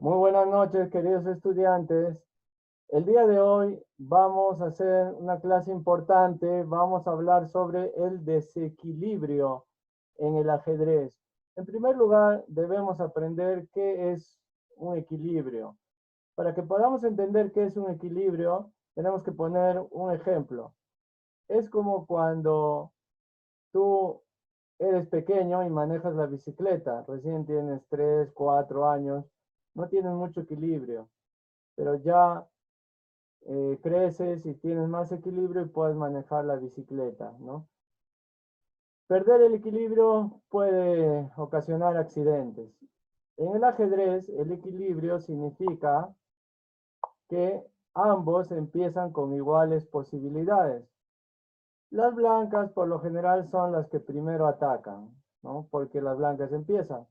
Muy buenas noches, queridos estudiantes. El día de hoy vamos a hacer una clase importante. Vamos a hablar sobre el desequilibrio en el ajedrez. En primer lugar, debemos aprender qué es un equilibrio. Para que podamos entender qué es un equilibrio, tenemos que poner un ejemplo. Es como cuando tú eres pequeño y manejas la bicicleta. Recién tienes 3, 4 años. No tienes mucho equilibrio, pero ya creces y tienes más equilibrio y puedes manejar la bicicleta, ¿no? Perder el equilibrio puede ocasionar accidentes. En el ajedrez, el equilibrio significa que ambos empiezan con iguales posibilidades. Las blancas por lo general son las que primero atacan, ¿no? Porque las blancas empiezan.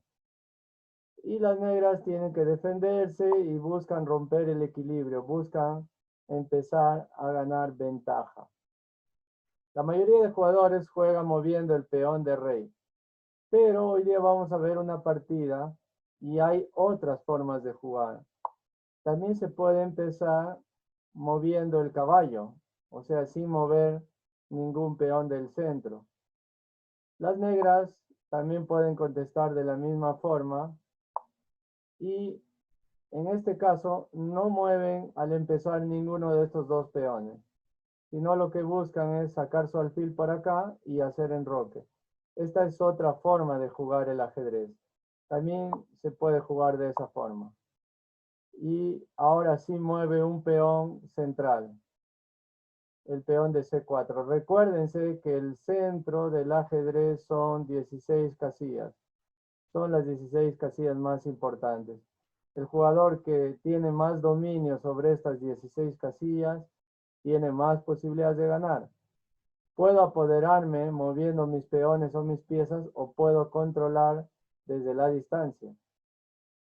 Y las negras tienen que defenderse y buscan romper el equilibrio, buscan empezar a ganar ventaja. La mayoría de jugadores juegan moviendo el peón de rey, pero hoy día vamos a ver una partida y hay otras formas de jugar. También se puede empezar moviendo el caballo, o sea, sin mover ningún peón del centro. Las negras también pueden contestar de la misma forma y en este caso no mueven al empezar ninguno de estos dos peones, sino lo que buscan es sacar su alfil por acá y hacer enroque. Esta es otra forma de jugar el ajedrez. También se puede jugar de esa forma. Y ahora sí mueve un peón central, el peón de C4. Recuérdense que el centro del ajedrez son 16 casillas. Son las 16 casillas más importantes. El jugador que tiene más dominio sobre estas 16 casillas tiene más posibilidades de ganar. Puedo apoderarme moviendo mis peones o mis piezas o puedo controlar desde la distancia.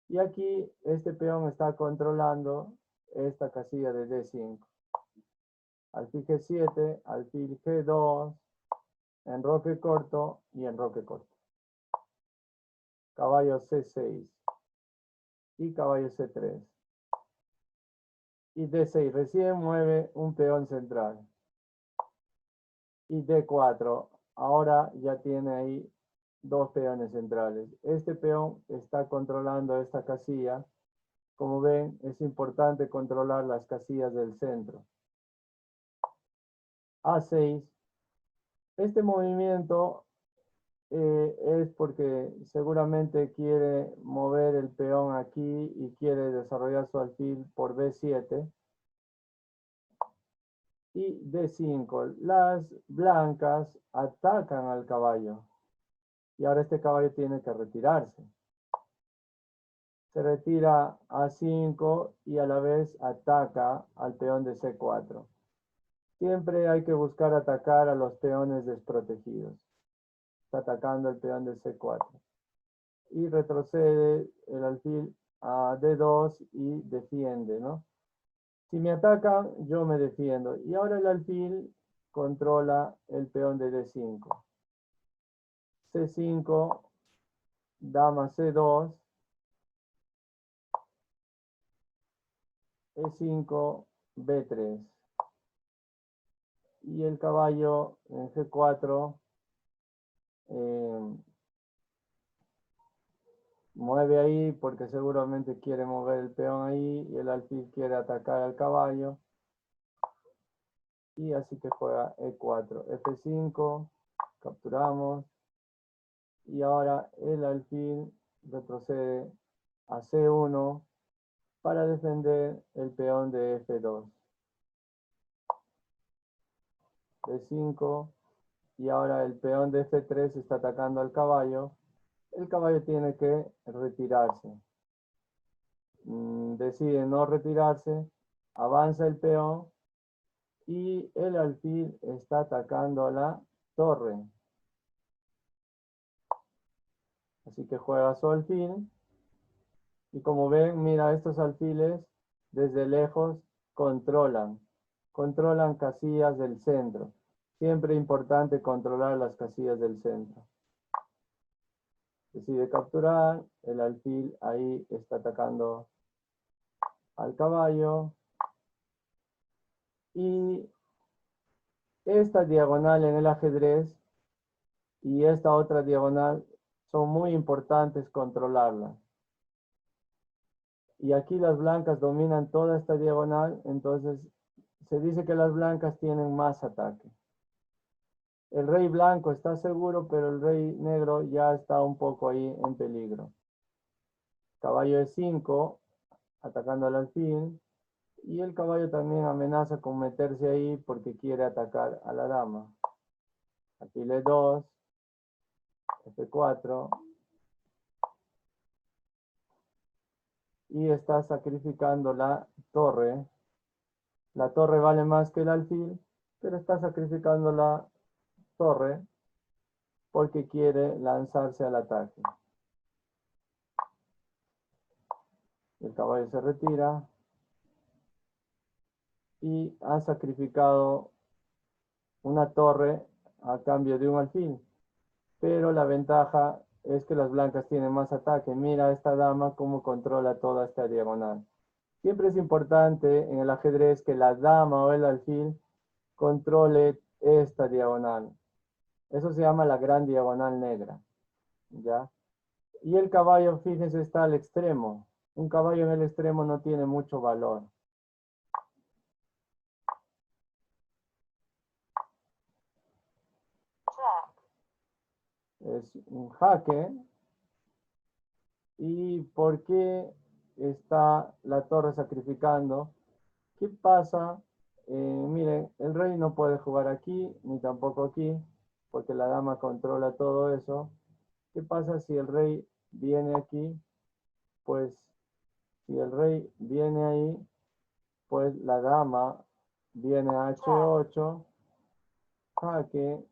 Y aquí este peón está controlando esta casilla de D5. Alfil G7, alfil G2, enroque corto y enroque corto. Caballo C6 y caballo C3. Y D6 recién mueve un peón central. Y D4 ahora ya tiene ahí dos peones centrales. Este peón está controlando esta casilla. Como ven, es importante controlar las casillas del centro. A6. Este movimiento es porque seguramente quiere mover el peón aquí y quiere desarrollar su alfil por B7. Y D5. Las blancas atacan al caballo. Y ahora este caballo tiene que retirarse. Se retira a 5 y a la vez ataca al peón de C4. Siempre hay que buscar atacar a los peones desprotegidos. Está atacando el peón de C4. Y retrocede el alfil a D2 y defiende, ¿no? Si me atacan, yo me defiendo. Y ahora el alfil controla el peón de D5. C5, dama C2, E5, B3. Y el caballo en G4 mueve ahí porque seguramente quiere mover el peón ahí y el alfil quiere atacar al caballo. Y así que juega E4, F5, capturamos. Y ahora el alfil retrocede a C1 para defender el peón de F2. D5 y ahora el peón de F3 está atacando al caballo. El caballo tiene que retirarse. Decide no retirarse, avanza el peón y el alfil está atacando a la torre. Así que juega su alfil y como ven, mira, estos alfiles desde lejos controlan casillas del centro. Siempre importante controlar las casillas del centro. Decide capturar, el alfil ahí está atacando al caballo. Y esta diagonal en el ajedrez y esta otra diagonal son muy importantes controlarlas. Y aquí las blancas dominan toda esta diagonal, entonces se dice que las blancas tienen más ataque. El rey blanco está seguro, pero el rey negro ya está un poco ahí en peligro. Caballo E5, atacando al alfil. Y el caballo también amenaza con meterse ahí porque quiere atacar a la dama. Alfil E2, F4. Y está sacrificando la torre. La torre vale más que el alfil, pero está sacrificando la torre porque quiere lanzarse al ataque. El caballo se retira y ha sacrificado una torre a cambio de un alfil. Pero la ventaja es que las blancas tienen más ataque. Mira esta dama cómo controla toda esta diagonal. Siempre es importante en el ajedrez que la dama o el alfil controle esta diagonal. Eso se llama la gran diagonal negra. ¿Ya? Y el caballo, fíjense, está al extremo. Un caballo en el extremo no tiene mucho valor. Es un jaque. ¿Y por qué está la torre sacrificando? ¿Qué pasa? Miren, el rey no puede jugar aquí, ni tampoco aquí, porque la dama controla todo eso. ¿Qué pasa si el rey viene aquí? Pues, si el rey viene ahí, pues la dama viene a H8, jaque,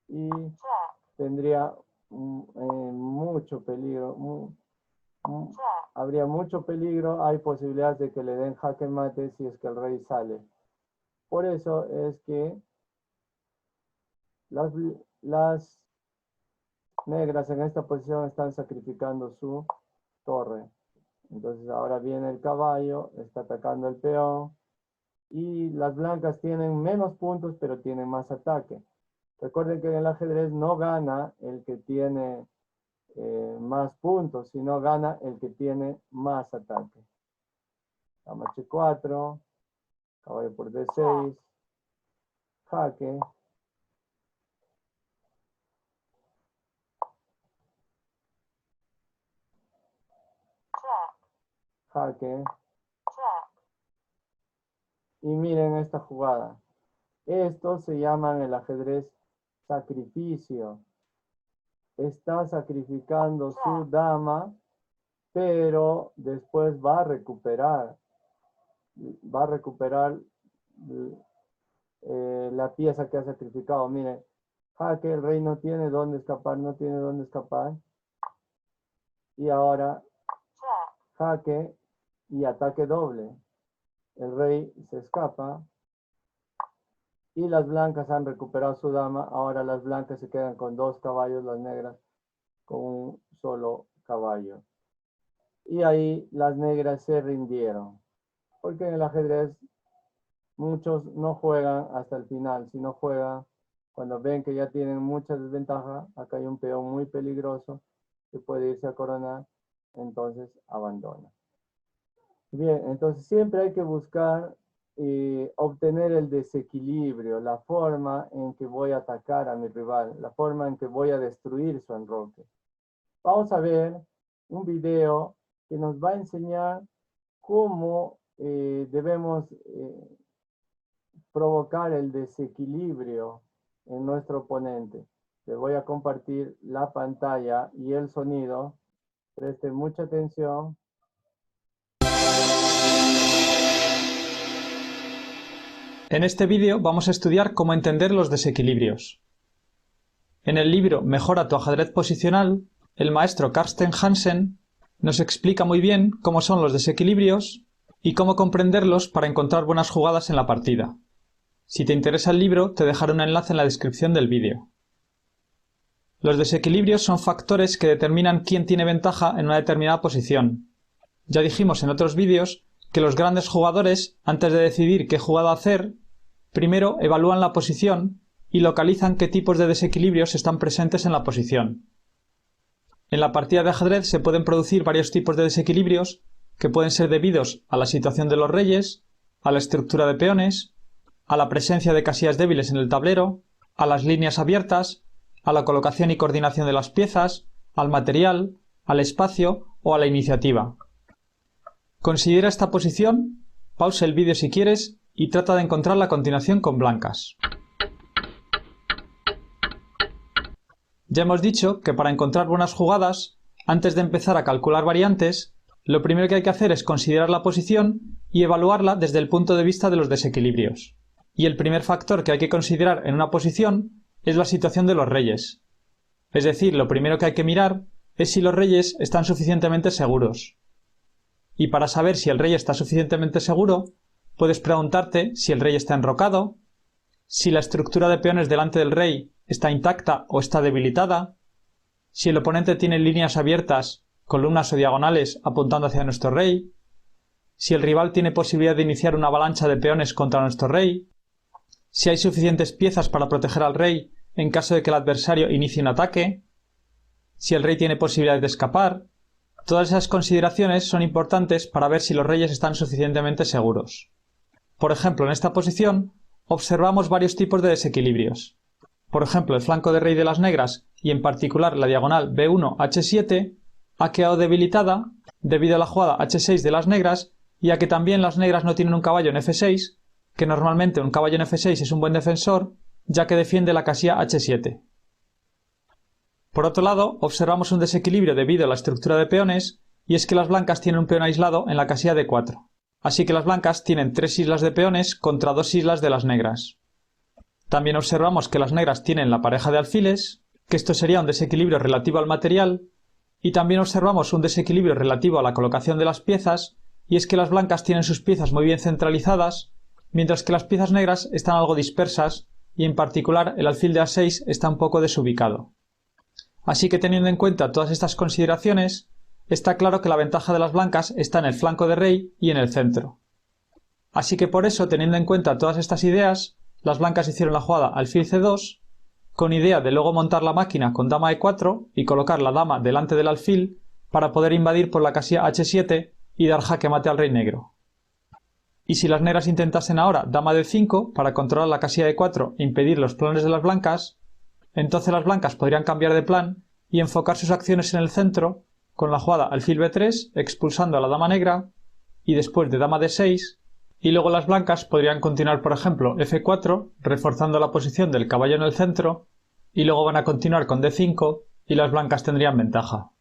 y tendría mucho peligro. Habría mucho peligro, hay posibilidades de que le den jaque mate si es que el rey sale. Por eso es que las negras en esta posición están sacrificando su torre. Entonces ahora viene el caballo, está atacando el peón. Y las blancas tienen menos puntos, pero tienen más ataque. Recuerden que en el ajedrez no gana el que tiene más puntos, sino gana el que tiene más ataque. Dama H4, caballo por D6, jaque. Jaque. Y miren esta jugada. Esto se llama en el ajedrez sacrificio. Está sacrificando su dama, pero después va a recuperar. Va a recuperar la pieza que ha sacrificado. Miren, jaque, el rey no tiene dónde escapar, no tiene dónde escapar. Y ahora jaque y ataque doble. El rey se escapa. Y las blancas han recuperado su dama. Ahora las blancas se quedan con dos caballos, las negras con un solo caballo. Y ahí las negras se rindieron. Porque en el ajedrez muchos no juegan hasta el final, sino juegan cuando ven que ya tienen mucha desventaja. Acá hay un peón muy peligroso que puede irse a coronar, entonces abandona. Bien, entonces siempre hay que buscar obtener el desequilibrio, la forma en que voy a atacar a mi rival, la forma en que voy a destruir su enroque. Vamos a ver un video que nos va a enseñar cómo debemos provocar el desequilibrio en nuestro oponente. Les voy a compartir la pantalla y el sonido. Presten mucha atención. En este vídeo vamos a estudiar cómo entender los desequilibrios. En el libro Mejora tu ajedrez posicional, el maestro Carsten Hansen nos explica muy bien cómo son los desequilibrios y cómo comprenderlos para encontrar buenas jugadas en la partida. Si te interesa el libro, te dejaré un enlace en la descripción del vídeo. Los desequilibrios son factores que determinan quién tiene ventaja en una determinada posición. Ya dijimos en otros vídeos que los grandes jugadores, antes de decidir qué jugada hacer, primero evalúan la posición y localizan qué tipos de desequilibrios están presentes en la posición. En la partida de ajedrez se pueden producir varios tipos de desequilibrios que pueden ser debidos a la situación de los reyes, a la estructura de peones, a la presencia de casillas débiles en el tablero, a las líneas abiertas, a la colocación y coordinación de las piezas, al material, al espacio o a la iniciativa. Considera esta posición, pausa el vídeo si quieres y trata de encontrarla a continuación con blancas. Ya hemos dicho que para encontrar buenas jugadas, antes de empezar a calcular variantes, lo primero que hay que hacer es considerar la posición y evaluarla desde el punto de vista de los desequilibrios. Y el primer factor que hay que considerar en una posición es la situación de los reyes. Es decir, lo primero que hay que mirar es si los reyes están suficientemente seguros. Y para saber si el rey está suficientemente seguro, puedes preguntarte si el rey está enrocado, si la estructura de peones delante del rey está intacta o está debilitada, si el oponente tiene líneas abiertas, columnas o diagonales apuntando hacia nuestro rey, si el rival tiene posibilidad de iniciar una avalancha de peones contra nuestro rey, si hay suficientes piezas para proteger al rey en caso de que el adversario inicie un ataque, si el rey tiene posibilidades de escapar. Todas esas consideraciones son importantes para ver si los reyes están suficientemente seguros. Por ejemplo, en esta posición observamos varios tipos de desequilibrios. Por ejemplo, el flanco de rey de las negras y en particular la diagonal B1-H7 ha quedado debilitada debido a la jugada H6 de las negras y a que también las negras no tienen un caballo en F6, que normalmente un caballo en F6 es un buen defensor, ya que defiende la casilla H7. Por otro lado, observamos un desequilibrio debido a la estructura de peones, y es que las blancas tienen un peón aislado en la casilla D4. Así que las blancas tienen 3 islas de peones contra 2 islas de las negras. También observamos que las negras tienen la pareja de alfiles, que esto sería un desequilibrio relativo al material, y también observamos un desequilibrio relativo a la colocación de las piezas, y es que las blancas tienen sus piezas muy bien centralizadas, mientras que las piezas negras están algo dispersas, y en particular el alfil de A6 está un poco desubicado. Así que teniendo en cuenta todas estas consideraciones, está claro que la ventaja de las blancas está en el flanco de rey y en el centro. Así que por eso, teniendo en cuenta todas estas ideas, las blancas hicieron la jugada alfil C2, con idea de luego montar la máquina con dama E4 y colocar la dama delante del alfil para poder invadir por la casilla H7 y dar jaque mate al rey negro. Y si las negras intentasen ahora dama D5 para controlar la casilla E4 e impedir los planes de las blancas, entonces las blancas podrían cambiar de plan y enfocar sus acciones en el centro con la jugada alfil B3 expulsando a la dama negra y después de dama D6, y luego las blancas podrían continuar por ejemplo F4 reforzando la posición del caballo en el centro y luego van a continuar con D5 y las blancas tendrían ventaja.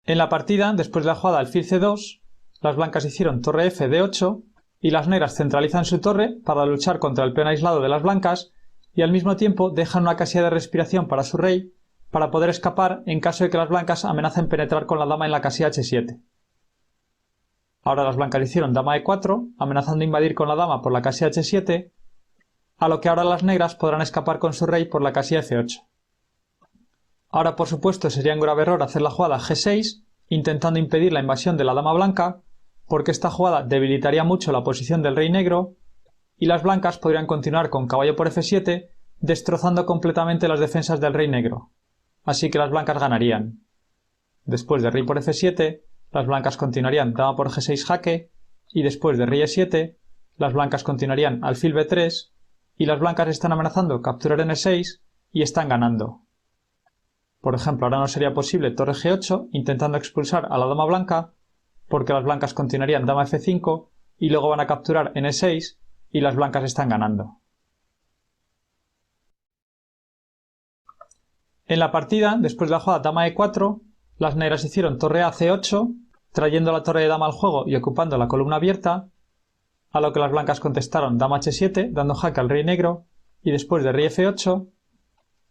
En la partida, después de la jugada alfil C2, las blancas hicieron torre F D8 y las negras centralizan su torre para luchar contra el peón aislado de las blancas y al mismo tiempo dejan una casilla de respiración para su rey para poder escapar en caso de que las blancas amenacen penetrar con la dama en la casilla H7. Ahora las blancas hicieron dama E4, amenazando invadir con la dama por la casilla H7, a lo que ahora las negras podrán escapar con su rey por la casilla F8. Ahora por supuesto sería un grave error hacer la jugada G6, intentando impedir la invasión de la dama blanca, porque esta jugada debilitaría mucho la posición del rey negro y las blancas podrían continuar con caballo por F7, destrozando completamente las defensas del rey negro. Así que las blancas ganarían. Después de rey por F7, las blancas continuarían dama por G6 jaque y después de rey E7, las blancas continuarían alfil B3 y las blancas están amenazando capturar en E6 y están ganando. Por ejemplo, ahora no sería posible torre G8 intentando expulsar a la dama blanca porque las blancas continuarían dama F5 y luego van a capturar en E6 y las blancas están ganando. En la partida, después de la jugada dama E4, las negras hicieron torre A C8, trayendo la torre de dama al juego y ocupando la columna abierta, a lo que las blancas contestaron dama H7, dando jaque al rey negro, y después de rey F8,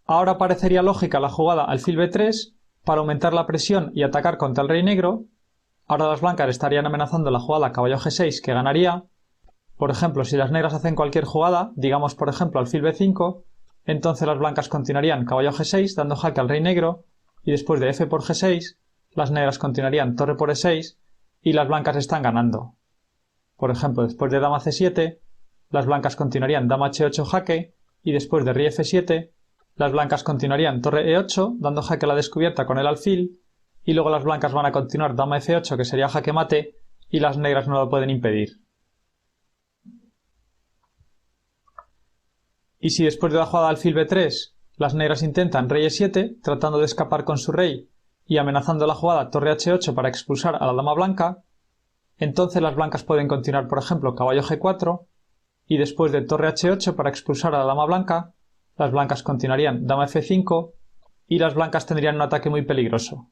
ahora parecería lógica la jugada alfil B3 para aumentar la presión y atacar contra el rey negro. Ahora las blancas estarían amenazando la jugada caballo G6 que ganaría. Por ejemplo, si las negras hacen cualquier jugada, digamos por ejemplo alfil B5, entonces las blancas continuarían caballo G6 dando jaque al rey negro y después de F por G6 las negras continuarían torre por E6 y las blancas están ganando. Por ejemplo, después de dama C7, las blancas continuarían dama H8 jaque y después de rey F7, las blancas continuarían torre E8 dando jaque a la descubierta con el alfil y luego las blancas van a continuar dama F8 que sería jaque mate y las negras no lo pueden impedir. Y si después de la jugada alfil B3 las negras intentan rey E7 tratando de escapar con su rey y amenazando la jugada torre H8 para expulsar a la dama blanca, entonces las blancas pueden continuar por ejemplo caballo G4 y después de torre H8 para expulsar a la dama blanca, las blancas continuarían dama F5 y las blancas tendrían un ataque muy peligroso.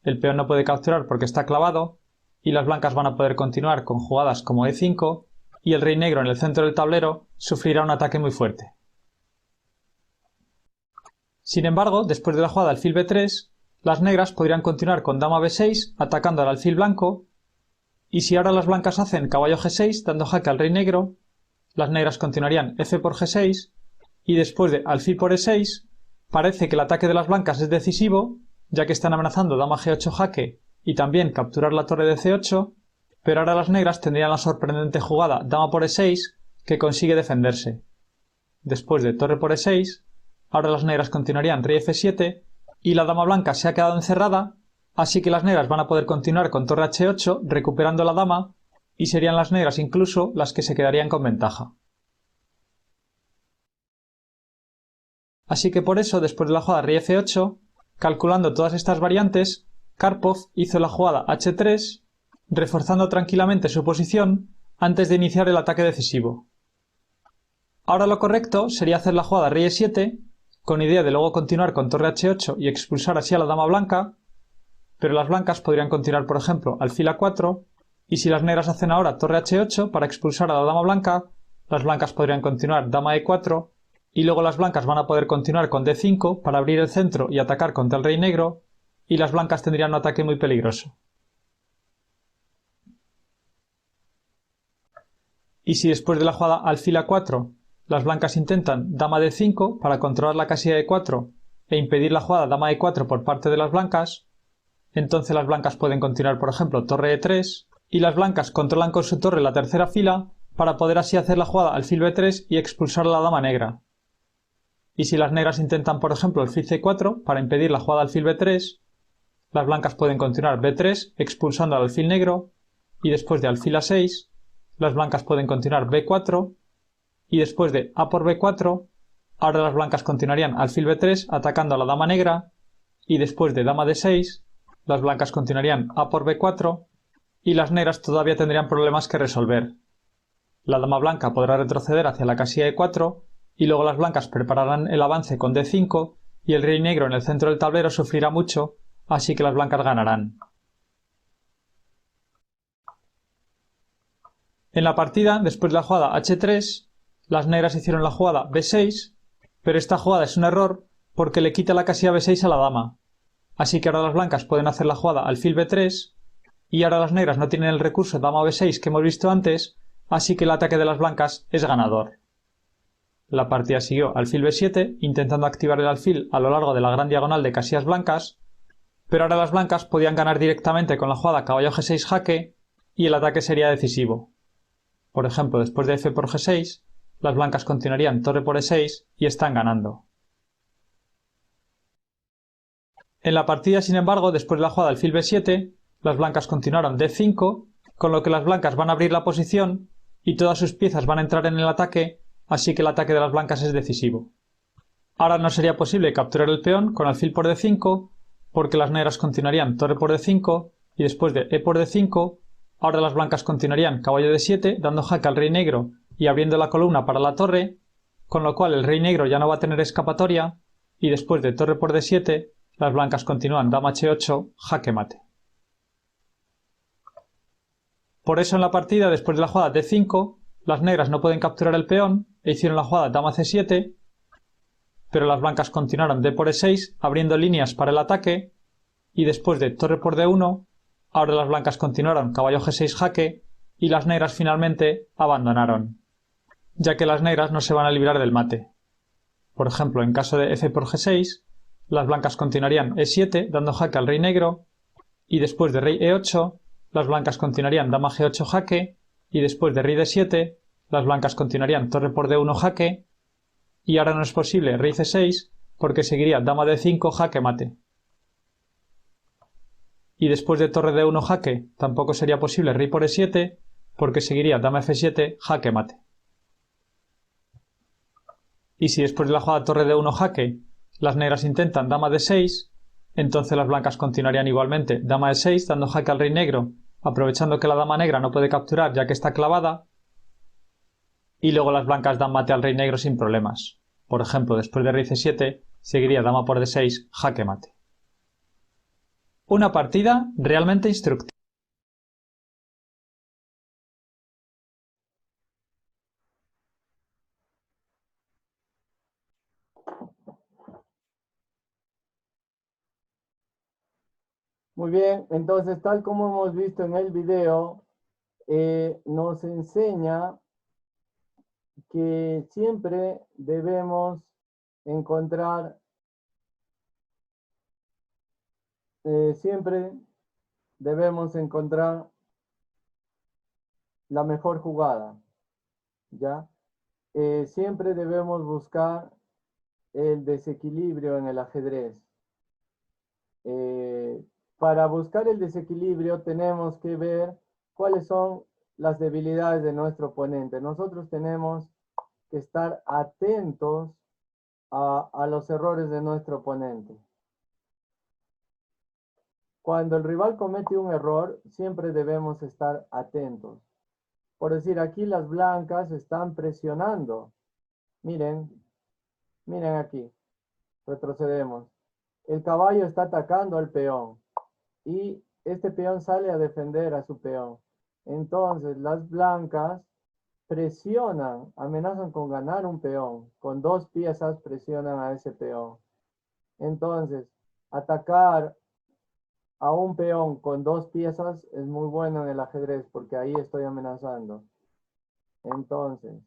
El peón no puede capturar porque está clavado y las blancas van a poder continuar con jugadas como E5 y el rey negro en el centro del tablero sufrirá un ataque muy fuerte. Sin embargo, después de la jugada alfil B3, las negras podrían continuar con dama B6 atacando al alfil blanco y si ahora las blancas hacen caballo G6 dando jaque al rey negro, las negras continuarían F por G6 y después de alfil por E6 parece que el ataque de las blancas es decisivo ya que están amenazando dama G8 jaque y también capturar la torre de C8, pero ahora las negras tendrían la sorprendente jugada dama por E6 que consigue defenderse. Después de torre por E6, ahora las negras continuarían rey F7 y la dama blanca se ha quedado encerrada, así que las negras van a poder continuar con torre H8 recuperando la dama y serían las negras incluso las que se quedarían con ventaja. Así que por eso, después de la jugada rey F8, calculando todas estas variantes, Karpov hizo la jugada H3, reforzando tranquilamente su posición antes de iniciar el ataque decisivo. Ahora lo correcto sería hacer la jugada rey E7, con idea de luego continuar con torre H8 y expulsar así a la dama blanca, pero las blancas podrían continuar por ejemplo alfil A4, y si las negras hacen ahora torre H8 para expulsar a la dama blanca, las blancas podrían continuar dama E4, y luego las blancas van a poder continuar con D5 para abrir el centro y atacar contra el rey negro, y las blancas tendrían un ataque muy peligroso. Y si después de la jugada alfil A4 las blancas intentan dama D5 para controlar la casilla E4 e impedir la jugada dama E4 por parte de las blancas, entonces las blancas pueden continuar por ejemplo torre E3 y las blancas controlan con su torre la tercera fila para poder así hacer la jugada alfil B3 y expulsar a la dama negra. Y si las negras intentan por ejemplo alfil C4 para impedir la jugada alfil B3, las blancas pueden continuar B3 expulsando al alfil negro y después de alfil A6 las blancas pueden continuar B4 y después de A por B4 ahora las blancas continuarían alfil B3 atacando a la dama negra y después de dama D6 las blancas continuarían A por B4 y las negras todavía tendrían problemas que resolver. La dama blanca podrá retroceder hacia la casilla E4 y luego las blancas prepararán el avance con D5 y el rey negro en el centro del tablero sufrirá mucho, así que las blancas ganarán. En la partida, después de la jugada H3, las negras hicieron la jugada B6, pero esta jugada es un error porque le quita la casilla B6 a la dama. Así que ahora las blancas pueden hacer la jugada alfil B3 y ahora las negras no tienen el recurso dama B6 que hemos visto antes, así que el ataque de las blancas es ganador. La partida siguió alfil B7 intentando activar el alfil a lo largo de la gran diagonal de casillas blancas, pero ahora las blancas podían ganar directamente con la jugada caballo G6 jaque y el ataque sería decisivo. Por ejemplo, después de F por G6, las blancas continuarían torre por E6 y están ganando. En la partida, sin embargo, después de la jugada alfil B7, las blancas continuaron D5, con lo que las blancas van a abrir la posición y todas sus piezas van a entrar en el ataque, así que el ataque de las blancas es decisivo. Ahora no sería posible capturar el peón con alfil por D5, porque las negras continuarían torre por D5 y después de E por D5, ahora las blancas continuarían caballo D7 dando jaque al rey negro y abriendo la columna para la torre, con lo cual el rey negro ya no va a tener escapatoria y después de torre por D7 las blancas continúan dama H8 jaque mate. Por eso en la partida después de la jugada D5 las negras no pueden capturar el peón e hicieron la jugada dama C7, pero las blancas continuaron D por E6 abriendo líneas para el ataque y después de torre por D1 ahora las blancas continuaron caballo G6 jaque y las negras finalmente abandonaron, ya que las negras no se van a librar del mate. Por ejemplo, en caso de F por G6, las blancas continuarían E7 dando jaque al rey negro y después de rey E8, las blancas continuarían dama G8 jaque, y después de rey D7, las blancas continuarían torre por D1 jaque, y ahora no es posible rey C6 porque seguiría dama D5 jaque mate. Y después de torre D1 jaque tampoco sería posible rey por E7 porque seguiría dama F7 jaque mate. Y si después de la jugada torre D1 jaque las negras intentan dama D6, entonces las blancas continuarían igualmente dama E6 dando jaque al rey negro, aprovechando que la dama negra no puede capturar ya que está clavada, y luego las blancas dan mate al rey negro sin problemas. Por ejemplo, después de rey C7 seguiría dama por D6 jaque mate. Una partida realmente instructiva. Muy bien, entonces tal como hemos visto en el video, nos enseña que siempre debemos encontrar, siempre debemos encontrar la mejor jugada, ¿ya? Siempre debemos buscar el desequilibrio en el ajedrez. Para buscar el desequilibrio tenemos que ver cuáles son las debilidades de nuestro oponente. Nosotros tenemos que estar atentos a los errores de nuestro oponente. Cuando el rival comete un error, siempre debemos estar atentos. Por decir, aquí las blancas están presionando. Miren, miren aquí. Retrocedemos. El caballo está atacando al peón. Y este peón sale a defender a su peón. Entonces las blancas presionan, amenazan con ganar un peón. Con dos piezas presionan a ese peón. Entonces, atacar a un peón con dos piezas es muy bueno en el ajedrez porque ahí estoy amenazando. Entonces,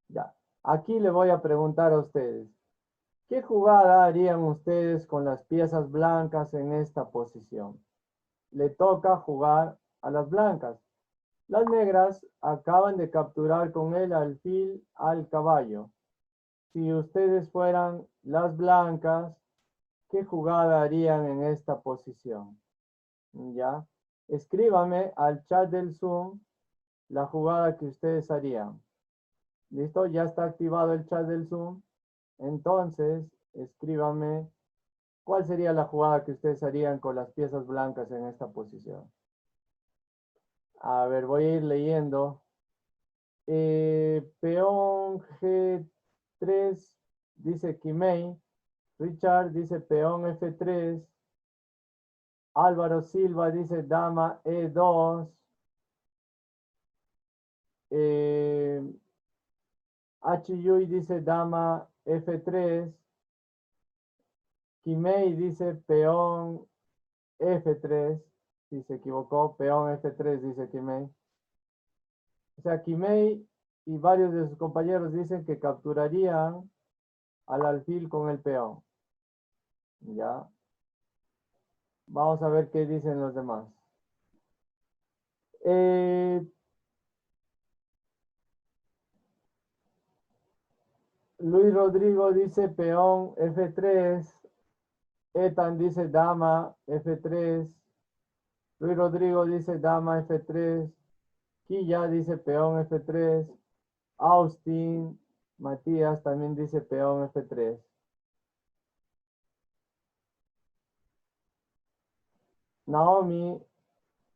ya. Aquí le voy a preguntar a ustedes. ¿Qué jugada harían ustedes con las piezas blancas en esta posición? Le toca jugar a las blancas. Las negras acaban de capturar con el alfil al caballo. Si ustedes fueran las blancas, ¿qué jugada harían en esta posición? ¿Ya? Escríbame al chat del Zoom la jugada que ustedes harían. ¿Listo? Ya está activado el chat del Zoom. Entonces, escríbame cuál sería la jugada que ustedes harían con las piezas blancas en esta posición. A ver, voy a ir leyendo. Peón G3, dice Kimei. Richard dice peón F3. Álvaro Silva dice dama E2. H. dice dama F3. Kimei dice peón F3. Si se equivocó, peón F3 dice Kimei. O sea, Kimei y varios de sus compañeros dicen que capturarían al alfil con el peón. Ya. Vamos a ver qué dicen los demás. Luis Rodrigo dice peón F3. Ethan dice dama F3. Luis Rodrigo dice dama F3. Quilla dice peón F3. Austin, Matías también dice peón F3. Naomi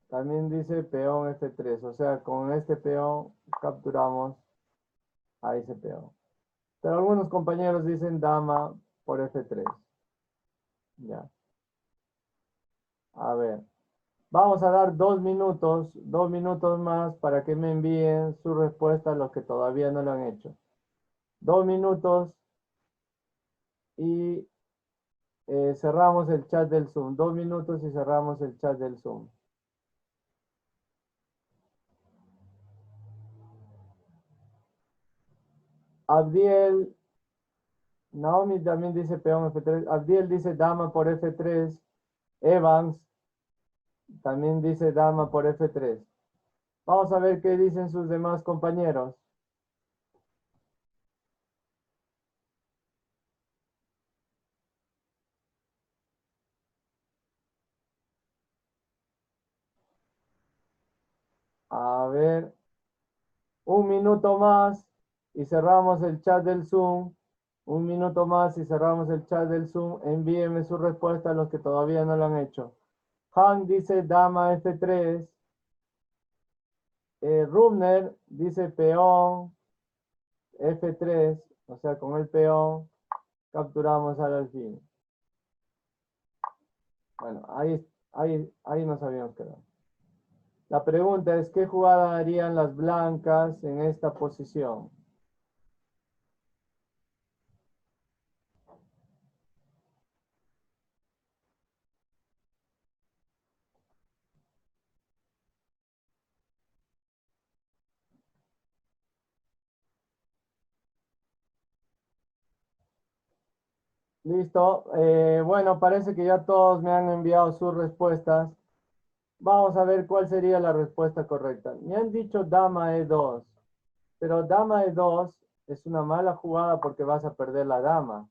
también dice peón F3. O sea, con este peón capturamos a ese peón. Pero algunos compañeros dicen dama por F3. Ya. A ver. Vamos a dar 2 minutos más para que me envíen su respuesta a los que todavía no lo han hecho. 2 minutos y cerramos el chat del Zoom. 2 minutos y cerramos el chat del Zoom. Abdiel, Naomi también dice peón F3. Abdiel dice dama por F3. Evans también dice dama por F3. Vamos a ver qué dicen sus demás compañeros. A ver, un minuto más y cerramos el chat del Zoom. Un minuto más y cerramos el chat del Zoom. Envíenme su respuesta a los que todavía no lo han hecho. Han dice dama F3. Rumner dice peón F3. O sea, con el peón capturamos al alfil. Bueno, ahí nos habíamos quedado. La pregunta es, ¿qué jugada harían las blancas en esta posición? Listo. Bueno, parece que ya todos me han enviado sus respuestas. Vamos a ver cuál sería la respuesta correcta. Me han dicho dama E2, pero dama E2 es una mala jugada porque vas a perder la dama.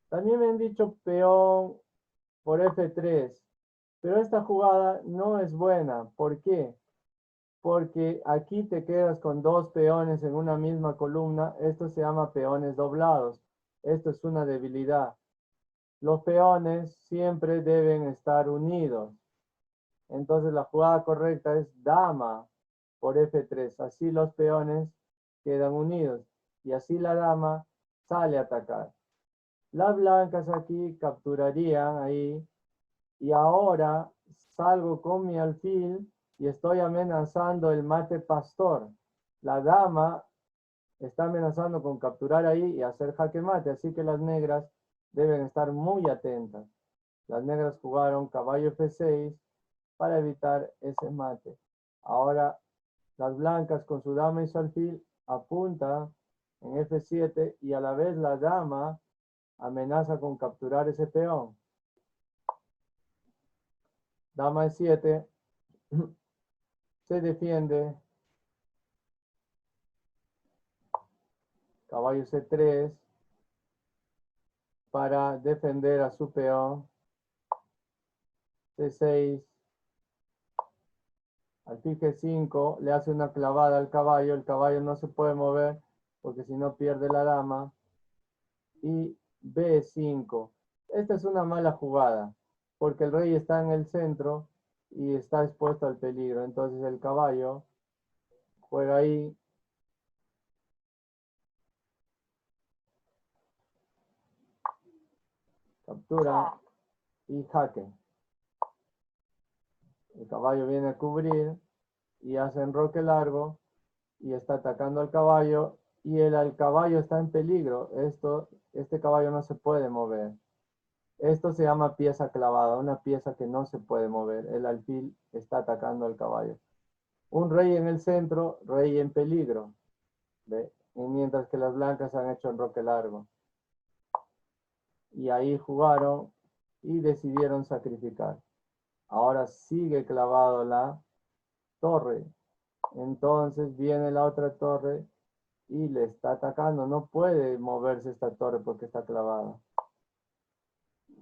También me han dicho peón por F3, pero esta jugada no es buena. ¿Por qué? Porque aquí te quedas con dos peones en una misma columna. Esto se llama peones doblados. Esto es una debilidad. Los peones siempre deben estar unidos. Entonces la jugada correcta es dama por F3. Así los peones quedan unidos. Y así la dama sale a atacar. Las blancas aquí capturarían ahí. Y ahora salgo con mi alfil y estoy amenazando el mate pastor. La dama está amenazando con capturar ahí y hacer jaque mate. Así que las negras deben estar muy atentas. Las negras jugaron caballo F6 para evitar ese mate. Ahora las blancas con su dama y su alfil apunta en F7 y a la vez la dama amenaza con capturar ese peón. Dama E7 se defiende. Caballo C3 para defender a su peón. C6. Alfil G5 le hace una clavada al caballo. El caballo no se puede mover porque si no pierde la dama. Y B5. Esta es una mala jugada porque el rey está en el centro y está expuesto al peligro. Entonces el caballo juega ahí. Captura y jaque. El caballo viene a cubrir y hace enroque largo y está atacando al caballo y el caballo está en peligro. Este caballo no se puede mover. Esto se llama pieza clavada, una pieza que no se puede mover. El alfil está atacando al caballo. Un rey en el centro, rey en peligro. ¿Ve? Y mientras que las blancas han hecho enroque largo. Y ahí jugaron y decidieron sacrificar. Ahora sigue clavado la torre. Entonces viene la otra torre y le está atacando. No puede moverse esta torre porque está clavada.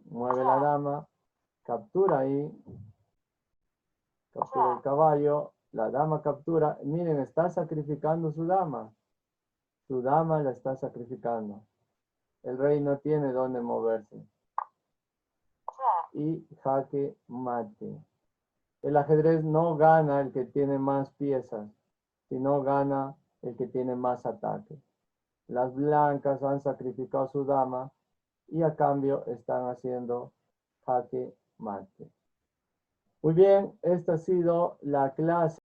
Mueve la dama, captura ahí, captura el caballo, la dama captura. Miren, está sacrificando su dama. Su dama la está sacrificando. El rey no tiene dónde moverse. Y jaque mate. El ajedrez no gana el que tiene más piezas, sino gana el que tiene más ataque. Las blancas han sacrificado a su dama y a cambio están haciendo jaque mate. Muy bien, esta ha sido la clase.